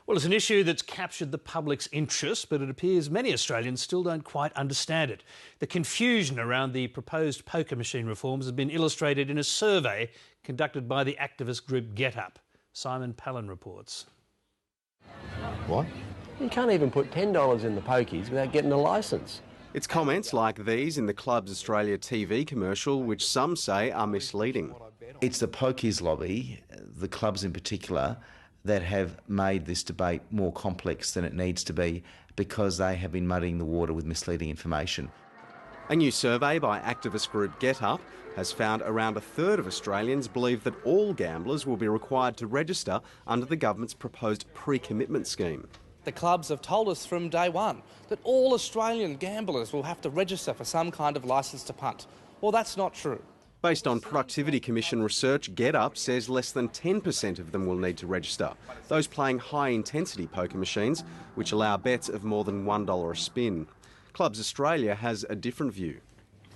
Well, it's an issue that's captured the public's interest, but it appears many Australians still don't quite understand it. The confusion around the proposed poker machine reforms has been illustrated in a survey conducted by the activist group GetUp. Simon Palin reports. What? You can't even put $10 in the pokies without getting a licence. It's comments like these in the Clubs Australia TV commercial, which some say are misleading. It's the pokies lobby, the clubs in particular, that have made this debate more complex than it needs to be because they have been muddying the water with misleading information. A new survey by activist group GetUp has found around a third of Australians believe that all gamblers will be required to register under the government's proposed pre-commitment scheme. The clubs have told us from day one that all Australian gamblers will have to register for some kind of licence to punt. Well, that's not true. Based on Productivity Commission research, GetUp says less than 10% of them will need to register. Those playing high-intensity poker machines, which allow bets of more than $1 a spin. Clubs Australia has a different view.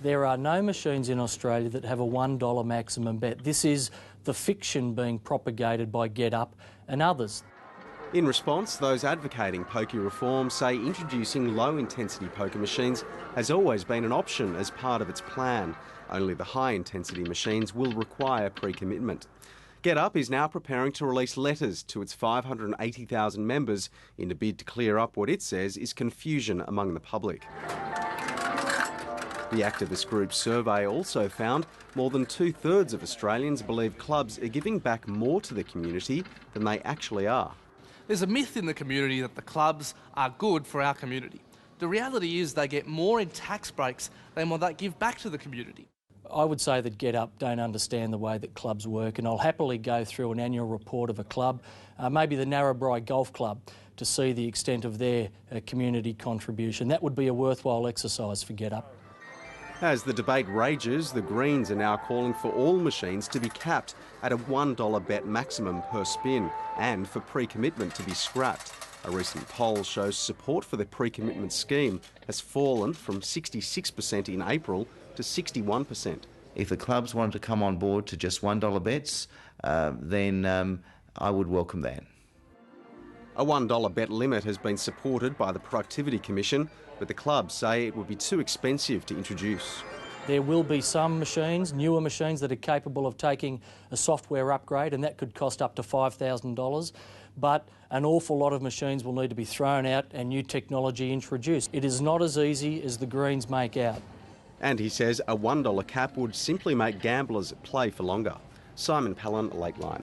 There are no machines in Australia that have a $1 maximum bet. This is the fiction being propagated by GetUp and others. In response, those advocating pokie reform say introducing low-intensity poker machines has always been an option as part of its plan. Only the high-intensity machines will require pre-commitment. GetUp is now preparing to release letters to its 580,000 members in a bid to clear up what it says is confusion among the public. The activist group's survey also found more than two-thirds of Australians believe clubs are giving back more to the community than they actually are. There's a myth in the community that the clubs are good for our community. The reality is they get more in tax breaks than what they give back to the community. I would say that GetUp don't understand the way that clubs work, and I'll happily go through an annual report of a club, maybe the Narrabri Golf Club, to see the extent of their community contribution. That would be a worthwhile exercise for GetUp. As the debate rages, the Greens are now calling for all machines to be capped at a $1 bet maximum per spin and for pre-commitment to be scrapped. A recent poll shows support for the pre-commitment scheme has fallen from 66% in April to 61%. If the clubs wanted to come on board to just $1 bets, then I would welcome that. A $1 bet limit has been supported by the Productivity Commission, but the clubs say it would be too expensive to introduce. There will be some machines, newer machines, that are capable of taking a software upgrade, and that could cost up to $5,000. But an awful lot of machines will need to be thrown out and new technology introduced. It is not as easy as the Greens make out. And he says a $1 cap would simply make gamblers play for longer. Simon Palin, Late Line.